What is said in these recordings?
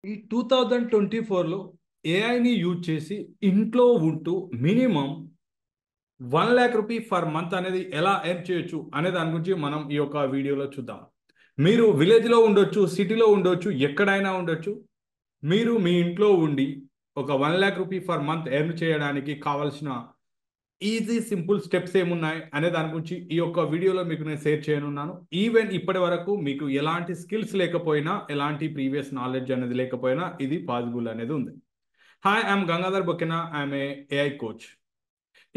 ఈ 2024లో ఏఐని యూజ్ చేసి ఇంట్లో ఉంటూ మినిమం 1,00,000 రూపీ ఫర్ మంత్ అనేది ఎలా ఎర్న్ చేయొచ్చు అనే దాని గురించి మనం ఈ యొక్క వీడియోలో చూద్దాం. మీరు విలేజ్లో ఉండొచ్చు, సిటీలో ఉండొచ్చు, ఎక్కడైనా ఉండొచ్చు. మీరు మీ ఇంట్లో ఉండి ఒక 1,00,000 రూపీ ఫర్ మంత్ ఎర్న్ చేయడానికి కావాల్సిన ఈజీ సింపుల్ స్టెప్స్ ఏమున్నాయి అనే దాని గురించి ఈ యొక్క వీడియోలో మీకు నేను షేర్ చేయనున్నాను. ఈవెన్ ఇప్పటి వరకు మీకు ఎలాంటి స్కిల్స్ లేకపోయినా, ఎలాంటి ప్రీవియస్ నాలెడ్జ్ అనేది లేకపోయినా ఇది పాసిబుల్ అనేది ఉంది. Hi, I'm Gangadhar Bokena. I'm AI coach.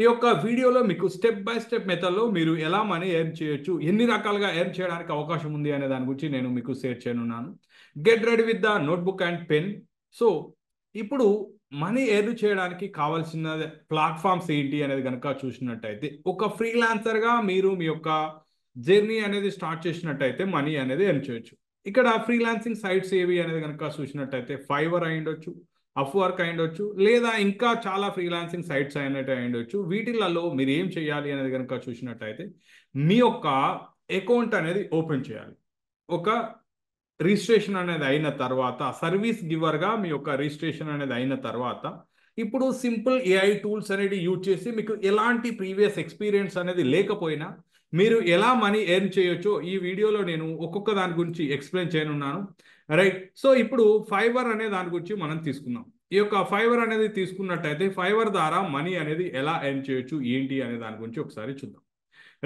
ఈ యొక్క వీడియోలో మీకు స్టెప్ బై స్టెప్ మెథడ్లో మీరు ఎలా మనీ ఎర్న్ చేయొచ్చు, ఎన్ని రకాలుగా ఎర్న్ చేయడానికి అవకాశం ఉంది అనే దాని గురించి నేను మీకు షేర్ చేయనున్నాను. Get ready with the notebook and pen. So ఇప్పుడు మనీ ఎర్న్ చేయడానికి కావాల్సిన ప్లాట్ఫామ్స్ ఏంటి అనేది కనుక చూసినట్టయితే, ఒక ఫ్రీలాన్సర్గా మీరు మీ యొక్క జర్నీ అనేది స్టార్ట్ చేసినట్టయితే మనీ అనేది ఎర్న్ చేయొచ్చు. ఇక్కడ ఫ్రీలాన్సింగ్ సైట్స్ ఏవి అనేది కనుక చూసినట్టయితే ఫైవర్ అయి ఉండొచ్చు, అప్వర్క్ అయి ఉండొచ్చు, లేదా ఇంకా చాలా ఫ్రీలాన్సింగ్ సైట్స్ అయినట్టు అయి ఉండొచ్చు. వీటిలలో మీరు ఏం చేయాలి అనేది కనుక చూసినట్టయితే, మీ యొక్క అకౌంట్ అనేది ఓపెన్ చేయాలి. ఒక రిజిస్ట్రేషన్ అనేది అయిన తర్వాత, సర్వీస్ గివర్గా మీ యొక్క రిజిస్ట్రేషన్ అనేది అయిన తర్వాత, ఇప్పుడు సింపుల్ ఏఐ టూల్స్ అనేది యూజ్ చేసి మీకు ఎలాంటి ప్రీవియస్ ఎక్స్పీరియన్స్ అనేది లేకపోయినా మీరు ఎలా మనీ ఎర్న్ చేయొచ్చో ఈ వీడియోలో నేను ఒక్కొక్క దాని గురించి ఎక్స్ప్లెయిన్ చేయనున్నాను. రైట్. సో ఇప్పుడు ఫైవర్ అనే దాని గురించి మనం తీసుకుందాం. ఈ యొక్క ఫైవర్ అనేది తీసుకున్నట్టయితే ఫైవర్ ద్వారా మనీ అనేది ఎలా ఎర్న్ చేయొచ్చు ఏంటి అనే దాని గురించి ఒకసారి చూద్దాం.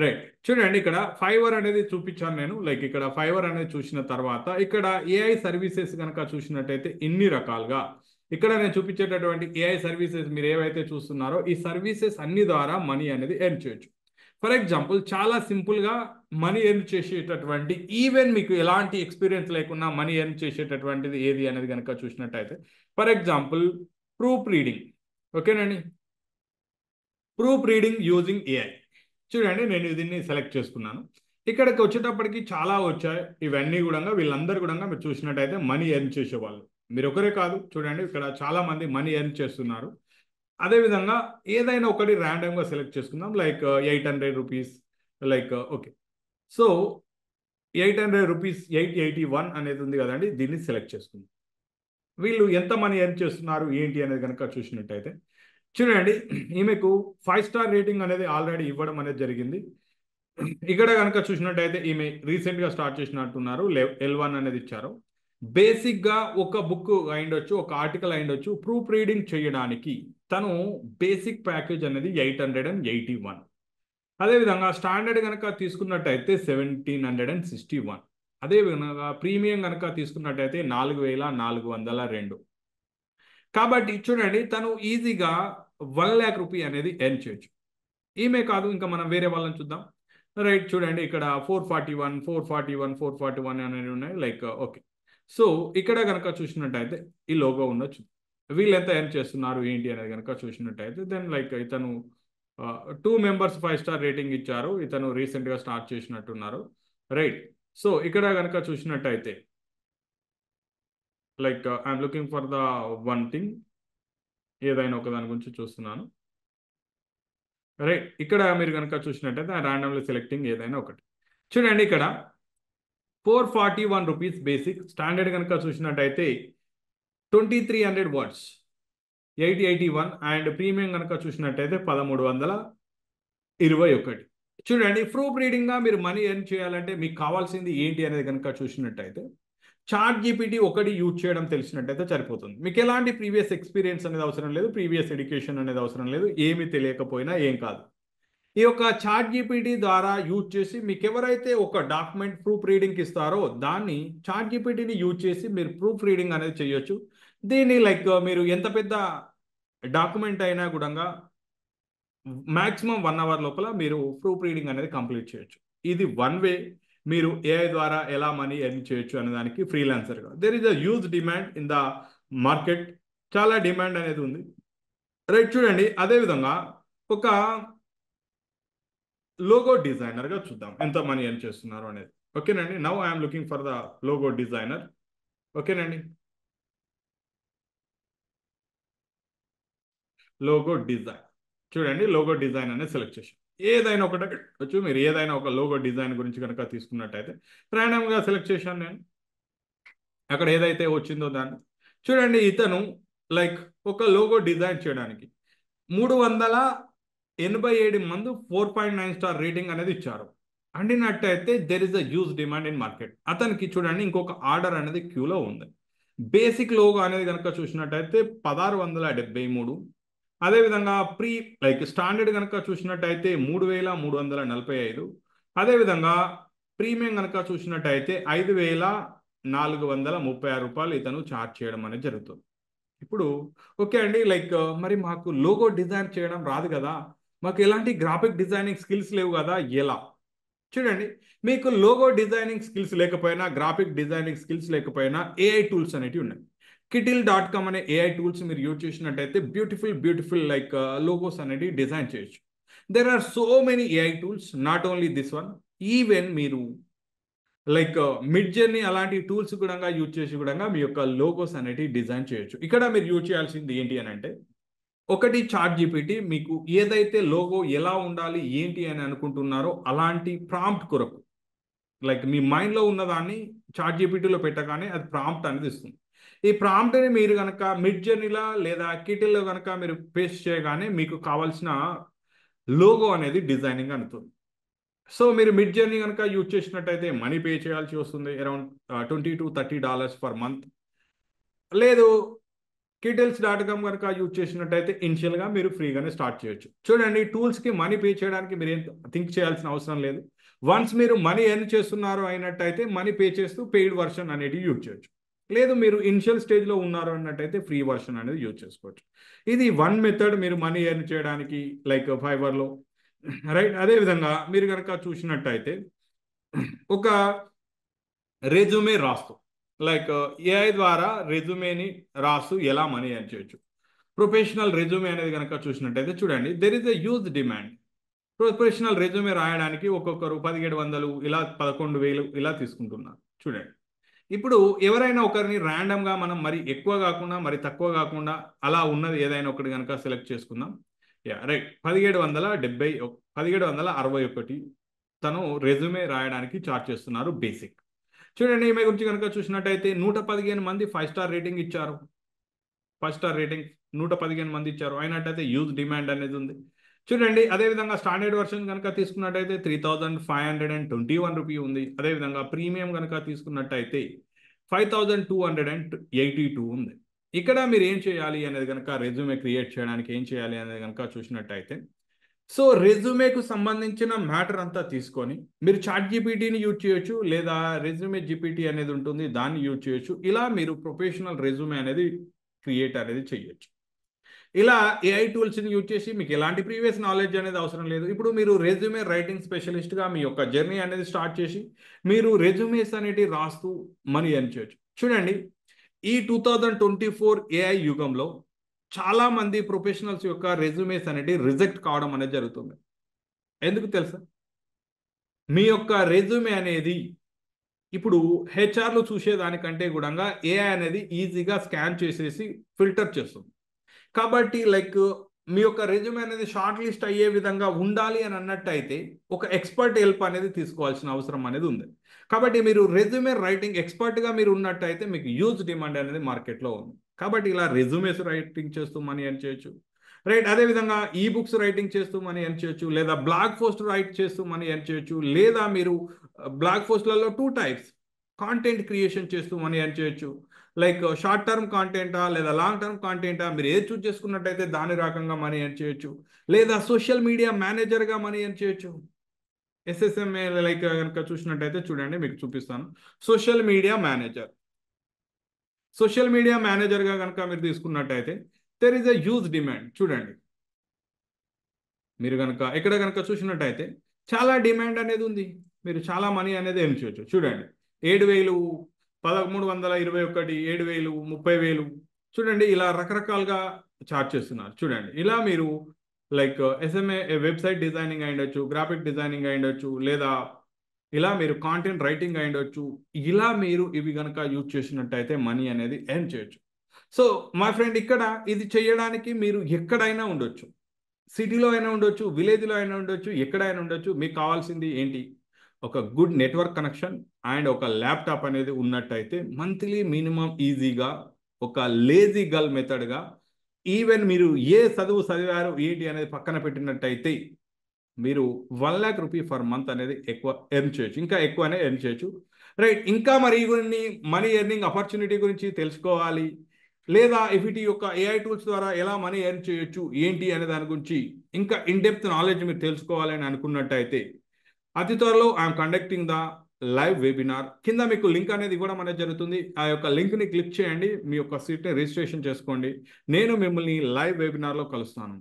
రైట్. చూడండి, ఇక్కడ ఫైవర్ అనేది చూపించాను నేను. లైక్ ఇక్కడ ఫైవర్ అనేది చూసిన తర్వాత ఇక్కడ ఏఐ సర్వీసెస్ కనుక చూసినట్టయితే ఇన్ని రకాలుగా ఇక్కడ నేను చూపించేటటువంటి ఏఐ సర్వీసెస్ మీరు ఏవైతే చూస్తున్నారో ఈ సర్వీసెస్ అన్ని ద్వారా మనీ అనేది ఎర్న్ చేయొచ్చు. ఫర్ ఎగ్జాంపుల్, చాలా సింపుల్గా మనీ ఎర్న్ చేసేటటువంటి, ఈవెన్ మీకు ఎలాంటి ఎక్స్పీరియన్స్ లేకున్నా మనీ ఎర్న్ చేసేటటువంటిది ఏది అనేది కనుక చూసినట్టయితే, ఫర్ ఎగ్జాంపుల్ ప్రూఫ్ రీడింగ్. ఓకేనండి, ప్రూఫ్ రీడింగ్ యూజింగ్ ఏఐ. చూడండి, నేను దీన్ని సెలెక్ట్ చేసుకున్నాను. ఇక్కడికి వచ్చేటప్పటికి చాలా వచ్చాయి. ఇవన్నీ కూడా వీళ్ళందరూ కూడా మీరు చూసినట్టయితే మనీ ఎర్న్ చేసేవాళ్ళు. మీరు ఒకరే కాదు, చూడండి ఇక్కడ చాలా మంది మనీ ఎర్న్ చేస్తున్నారు. అదేవిధంగా ఏదైనా ఒకటి ర్యాండమ్గా సెలెక్ట్ చేసుకుందాం. Like 800 rupees. Like okay, so 800 rupees 881 అనేది ఉంది కదండి, దీన్ని సెలెక్ట్ చేసుకుందాం. వీళ్ళు ఎంత మనీ ఎర్న్ చేస్తున్నారు ఏంటి అనేది కనుక చూసినట్టయితే, చూడండి ఈమెకు 5 స్టార్ రేటింగ్ అనేది ఆల్రెడీ ఇవ్వడం అనేది జరిగింది. ఇక్కడ కనుక చూసినట్టయితే ఈమె రీసెంట్గా స్టార్ట్ చేసినట్టున్నారు. L1 అనేది ఇచ్చారు. బేసిక్గా ఒక బుక్ అయిండొచ్చు, ఒక ఆర్టికల్ అయిండొచ్చు, ప్రూఫ్ రీడింగ్ చేయడానికి తను బేసిక్ ప్యాకేజ్ అనేది 881. అదేవిధంగా స్టాండర్డ్ కనుక తీసుకున్నట్టయితే 1,761. అదేవిధంగా ప్రీమియం కనుక తీసుకున్నట్టయితే 4,402. కాబట్టి చూడండి, తను ఈజీగా 1,00,000 రూపీ అనేది ఎర్న్ చేయొచ్చు. ఈమె కాదు, ఇంకా మనం వేరే వాళ్ళని చూద్దాం. రైట్. చూడండి, ఇక్కడ 441, 441, 441 అనేవి ఉన్నాయి. లైక్ ఓకే, సో ఇక్కడ కనుక చూసినట్టయితే ఈ లోగో ఉండొచ్చు. వీళ్ళు ఎంత ఎర్న్ చేస్తున్నారు ఏంటి అనేది కనుక చూసినట్టయితే, దెన్ లైక్ ఇతను 2 మెంబర్స్ 5 స్టార్ రేటింగ్ ఇచ్చారు. ఇతను రీసెంట్గా స్టార్ట్ చేసినట్టున్నారు. రైట్. సో ఇక్కడ కనుక చూసినట్టయితే like I'm looking for the one thing, ఏదైనా ఒక దాని గురించి చూస్తున్నాను. రైట్. ఇక్కడ మీరు కనుక చూసినట్టయితే ర్యాండమ్లీ సెలెక్టింగ్ ఏదైనా ఒకటి. చూడండి, ఇక్కడ 441 రూపీస్ బేసిక్. స్టాండర్డ్ కనుక చూసినట్టయితే 2,300 వర్డ్స్ 881. అండ్ ప్రీమియం కనుక చూసినట్టయితే 1,321. చూడండి, ప్రూఫ్ రీడింగ్గా మీరు మనీ ఎర్న్ చేయాలంటే మీకు కావాల్సింది ఏంటి అనేది కనుక చూసినట్టయితే, చాట్ జీపీటీ ఒకటి యూజ్ చేయడం తెలిసినట్టయితే సరిపోతుంది. మీకు ఎలాంటి ప్రీవియస్ ఎక్స్పీరియన్స్ అనేది అవసరం లేదు, ప్రీవియస్ ఎడ్యుకేషన్ అనేది అవసరం లేదు, ఏమీ తెలియకపోయినా ఏం కాదు. ఈ యొక్క చాట్ జీపీటీ ద్వారా యూజ్ చేసి మీకు ఎవరైతే ఒక డాక్యుమెంట్ ప్రూఫ్ రీడింగ్కి ఇస్తారో దాన్ని చాట్ జీపీటీని యూజ్ చేసి మీరు ప్రూఫ్ రీడింగ్ అనేది చేయొచ్చు. దీన్ని లైక్ మీరు ఎంత పెద్ద డాక్యుమెంట్ అయినా కూడా మ్యాక్సిమం 1 అవర్ లోపల మీరు ప్రూఫ్ రీడింగ్ అనేది కంప్లీట్ చేయొచ్చు. ఇది వన్ వే మీరు ఏఐ ద్వారా ఎలా మనీ ఎర్న్ చేయొచ్చు అనే దానికి ఫ్రీలాన్సర్గా. There is a huge demand in the market. చాలా డిమాండ్ అనేది ఉంది. రైట్. చూడండి, అదేవిధంగా ఒక లోగో డిజైనర్గా చూద్దాం ఎంత మనీ ఎర్న్ చేస్తున్నారు అనేది. ఓకేనండి, now I'm looking for the logo designer. ఓకేనండి, లోగో డిజైన్. చూడండి, లోగో డిజైన్ అనేది సెలెక్ట్ చేసి ఏదైనా ఒకటి వచ్చు. మీరు ఏదైనా ఒక లోగో డిజైన్ గురించి కనుక తీసుకున్నట్టయితే ర్యాండమ్గా సెలెక్ట్ చేశాను నేను. అక్కడ ఏదైతే వచ్చిందో దాన్ని చూడండి, ఇతను లైక్ ఒక లోగో డిజైన్ చేయడానికి 387 మంది 4.9 స్టార్ రేటింగ్ అనేది ఇచ్చారు. అండినట్టయితే there is a huge demand in market. అతనికి చూడండి ఇంకొక ఆర్డర్ అనేది క్యూలో ఉంది. బేసిక్ లోగో అనేది కనుక చూసినట్టయితే 1673. అదేవిధంగా లైక్ స్టాండర్డ్ కనుక చూసినట్టయితే 3345. అదేవిధంగా ప్రీమియం కనుక చూసినట్టయితే 5436 రూపాయలు ఇతను ఛార్జ్ చేయడం అనేది జరుగుతుంది. ఇప్పుడు ఓకే అండి, లైక్ మరి మాకు లోగో డిజైన్ చేయడం రాదు కదా, మాకు ఎలాంటి గ్రాఫిక్ డిజైనింగ్ స్కిల్స్ లేవు కదా, ఎలా? చూడండి, మీకు లోగో డిజైనింగ్ స్కిల్స్ లేకపోయినా, గ్రాఫిక్ డిజైనింగ్ స్కిల్స్ లేకపోయినా ఏఐ టూల్స్ అనేవి ఉన్నాయి. Kitil.com అనే ఏఐ టూల్స్ మీరు యూజ్ చేసినట్టయితే బ్యూటిఫుల్ లైక్ లోగోస్ అనేవి డిజైన్ చేయొచ్చు. There are so many AI tools, not only this one. Even మీరు లైక్ మిడ్ జర్నీ అలాంటి టూల్స్ కూడా యూజ్ చేసి కూడా మీ యొక్క లోగోస్ అనేటివి డిజైన్ చేయొచ్చు. ఇక్కడ మీరు యూజ్ చేయాల్సింది ఏంటి అని అంటే, ఒకటి చాట్ జీపీటీ మీకు ఏదైతే లోగో ఎలా ఉండాలి ఏంటి అని అనుకుంటున్నారో అలాంటి ప్రాంప్ట్ కొరకు, లైక్ మీ మైండ్లో ఉన్నదాన్ని చాట్ జీపీటీలో పెట్టగానే అది ప్రాంప్ట్ అనేది ఇస్తుంది. ఈ ప్రాంప్ట్ని మీరు కనుక మిడ్ జర్నీలా లేదా కిటిల్లో కనుక మీరు పేస్ట్ చేయగానే మీకు కావాల్సిన లోగో అనేది డిజైనింగ్ అనుతుంది. సో మీరు మిడ్ జర్నీ కనుక యూజ్ చేసినట్టయితే మనీ పే చేయాల్సి వస్తుంది, అరౌండ్ $20 to $30 పర్ మంత్. లేదు Kittels.com కనుక యూజ్ చేసినట్టయితే ఇనిషియల్గా మీరు ఫ్రీగానే స్టార్ట్ చేయొచ్చు. చూడండి, టూల్స్కి మనీ పే చేయడానికి మీరు ఏం థింక్ చేయాల్సిన అవసరం లేదు. వన్స్ మీరు మనీ ఎర్న్ చేస్తున్నారు అయినట్టయితే మనీ పే చేస్తూ పెయిడ్ వర్షన్ అనేది యూజ్ చేయొచ్చు. లేదు మీరు ఇనిషియల్ స్టేజ్లో ఉన్నారు అన్నట్టయితే ఫ్రీ వర్షన్ అనేది యూజ్ చేసుకోవచ్చు. ఇది వన్ మెథడ్ మీరు మనీ ఎర్న్ చేయడానికి, లైక్ ఫైవర్లో, రైట్. అదేవిధంగా మీరు కనుక చూసినట్టయితే ఒక రెజ్యూమే రాస్తూ, లైక్ ఏఐ ద్వారా రెజ్యూమేని రాస్తూ ఎలా మనీ ఎర్న్ చేయొచ్చు. ప్రొఫెషనల్ రెజ్యూమే అనేది కనుక చూసినట్టయితే చూడండి, there is a huge demand. Professional resume రాయడానికి ఒక్కొక్కరు 1700, ఇలా 11,000 ఇలా తీసుకుంటున్నారు. చూడండి, ఇప్పుడు ఎవరైనా ఒకరిని ర్యాండమ్గా మనం మరి ఎక్కువ కాకుండా మరి తక్కువ కాకుండా అలా ఉన్నది ఏదైనా ఒకటి కనుక సెలెక్ట్ చేసుకుందాం. రైట్, 1761 తను రెజ్యూమే రాయడానికి చార్జ్ చేస్తున్నారు బేసిక్. చూడండి, ఈమె గురించి కనుక చూసినట్టయితే 115 మంది 5 స్టార్ రేటింగ్ ఇచ్చారు. 5 స్టార్ రేటింగ్ 115 మంది ఇచ్చారు అయినట్టయితే యూజ్ డిమాండ్ అనేది ఉంది. చూడండి, అదేవిధంగా స్టాండర్డ్ వర్షన్ కనుక తీసుకున్నట్టయితే 3521 రూపీ ఉంది. అదేవిధంగా ప్రీమియం కనుక తీసుకున్నట్టయితే 5282 ఉంది. ఇక్కడ మీరు ఏం చేయాలి అనేది కనుక రెజ్యూమే క్రియేట్ చేయడానికి ఏం చేయాలి అనేది కనుక చూసినట్టయితే, సో రెజ్యూమేకు సంబంధించిన మ్యాటర్ అంతా తీసుకొని మీరు చాట్ జీపీటీని యూజ్ చేయొచ్చు, లేదా రెజ్యూమే జీపీటీ అనేది ఉంటుంది దాన్ని యూజ్ చేయొచ్చు. ఇలా మీరు ప్రొఫెషనల్ రెజ్యూమే అనేది క్రియేట్ అనేది చేయొచ్చు. ఇలా ఏఐ టూల్స్ని యూజ్ చేసి మీకు ఎలాంటి ప్రీవియస్ నాలెడ్జ్ అనేది అవసరం లేదు. ఇప్పుడు మీరు రెజ్యూమే రైటింగ్ స్పెషలిస్ట్గా మీ యొక్క జర్నీ అనేది స్టార్ట్ చేసి మీరు రెజ్యూమేస్ అనేటివి రాస్తూ మనీ ఎర్న్ చేయొచ్చు. చూడండి, ఈ 2024 ఏఐ యుగంలో చాలా మంది ప్రొఫెషనల్స్ యొక్క రెజ్యూమేస్ అనేవి రిజెక్ట్ కావడం అనేది జరుగుతుంది. ఎందుకు తెలుసా? మీ యొక్క రెజ్యూమే అనేది ఇప్పుడు హెచ్ఆర్లు చూసేదానికంటే కూడా ఏఐ అనేది ఈజీగా స్కాన్ చేసేసి ఫిల్టర్ చేస్తుంది. కాబట్టి లైక్ మీ యొక్క రెజ్యూమే అనేది షార్ట్ లిస్ట్ అయ్యే విధంగా ఉండాలి అని అన్నట్టయితే ఒక ఎక్స్పర్ట్ హెల్ప్ అనేది తీసుకోవాల్సిన అవసరం అనేది ఉంది. కాబట్టి మీరు రెజ్యూమే రైటింగ్ ఎక్స్పర్ట్గా మీరు ఉన్నట్టయితే మీకు హ్యూజ్ డిమాండ్ అనేది మార్కెట్లో ఉంది. కాబట్టి ఇలా రెజ్యూమేస్ రైటింగ్ చేస్తూ మనీ ఎర్న్ చేయొచ్చు, రైట్. అదేవిధంగా ఈ బుక్స్ రైటింగ్ చేస్తూ మనీ ఎర్న్ చేయొచ్చు, లేదా బ్లాగ్ పోస్ట్ రైట్ చేస్తూ మనీ ఎర్న్ చేయొచ్చు, లేదా మీరు బ్లాగ్ పోస్ట్లలో 2 టైప్స్ కాంటెంట్ క్రియేషన్ చేస్తూ మనీ ఎర్న్ చేయొచ్చు. లైక్ షార్ట్ టర్మ్ కాంటెంటా లేదా లాంగ్ టర్మ్ కాంటెంటా, మీరు ఏది చూస్ చేసుకున్నట్టయితే దాని రకంగా మనీ ఎర్న్ చేయొచ్చు, లేదా సోషల్ మీడియా మేనేజర్గా మనీ ఎర్న్ చేయొచ్చు. ఎస్ఎస్ఎంఏ లైక్ కనుక చూసినట్టయితే చూడండి, మీకు చూపిస్తాను. సోషల్ మీడియా మేనేజర్గా కనుక మీరు తీసుకున్నట్టయితే there is a huge demand. చూడండి, మీరు కనుక ఇక్కడ కనుక చూసినట్టయితే చాలా డిమాండ్ అనేది ఉంది, మీరు చాలా మనీ అనేది ఎర్న్ చేయొచ్చు. చూడండి, 7,000, 1321, 7,000, 30,000. చూడండి, ఇలా రకరకాలుగా చార్జ్ చేస్తున్నారు. చూడండి, ఇలా మీరు లైక్ ఎస్ఎంఏ వెబ్సైట్ డిజైనింగ్ అయ్యుండొచ్చు, గ్రాఫిక్ డిజైనింగ్ అయ్యుండొచ్చు, లేదా ఇలా మీరు కాంటెంట్ రైటింగ్ అయ్యుండొచ్చు. ఇలా మీరు ఇవి కనుక యూజ్ చేసినట్టయితే మనీ అనేది ఎర్న్ చేయొచ్చు. సో మై ఫ్రెండ్, ఇక్కడ ఇది చేయడానికి మీరు ఎక్కడైనా ఉండొచ్చు, సిటీలో అయినా ఉండొచ్చు, విలేజ్లో అయినా ఉండొచ్చు, ఎక్కడైనా ఉండొచ్చు. మీకు కావాల్సింది ఏంటి? ఒక గుడ్ నెట్వర్క్ కనెక్షన్ అండ్ ఒక ల్యాప్టాప్ అనేది ఉన్నట్టయితే మంత్లీ మినిమం ఈజీగా ఒక లేజీ గర్ల్ మెథడ్గా ఈవెన్ మీరు ఏ చదువు చదివారు ఏంటి అనేది పక్కన పెట్టినట్టయితే మీరు 1,00,000 రూపీ ఫర్ మంత్ అనేది ఎక్కువ ఎర్న్ చేయొచ్చు, ఇంకా ఎక్కువనే ఎర్న్ చేయొచ్చు. రైట్, ఇంకా మరి కొన్ని మనీ ఎర్నింగ్ ఆపర్చునిటీ గురించి తెలుసుకోవాలి, లేదా ఇఫిటి యొక్క ఏఐ టూల్స్ ద్వారా ఎలా మనీ ఎర్న్ చేయొచ్చు ఏంటి అనే దాని గురించి ఇంకా ఇన్ డెప్త్ నాలెడ్జ్ మీరు తెలుసుకోవాలని అనుకున్నట్టయితే అతి త్వరలో I'm conducting the live webinar. కింద మీకు లింక్ అనేది ఇవ్వడం అనేది జరుగుతుంది. ఆ యొక్క లింక్ని క్లిక్ చేయండి, మీ యొక్క సీట్ని రిజిస్ట్రేషన్ చేసుకోండి. నేను మిమ్మల్ని లైవ్ వెబినార్లో కలుస్తాను.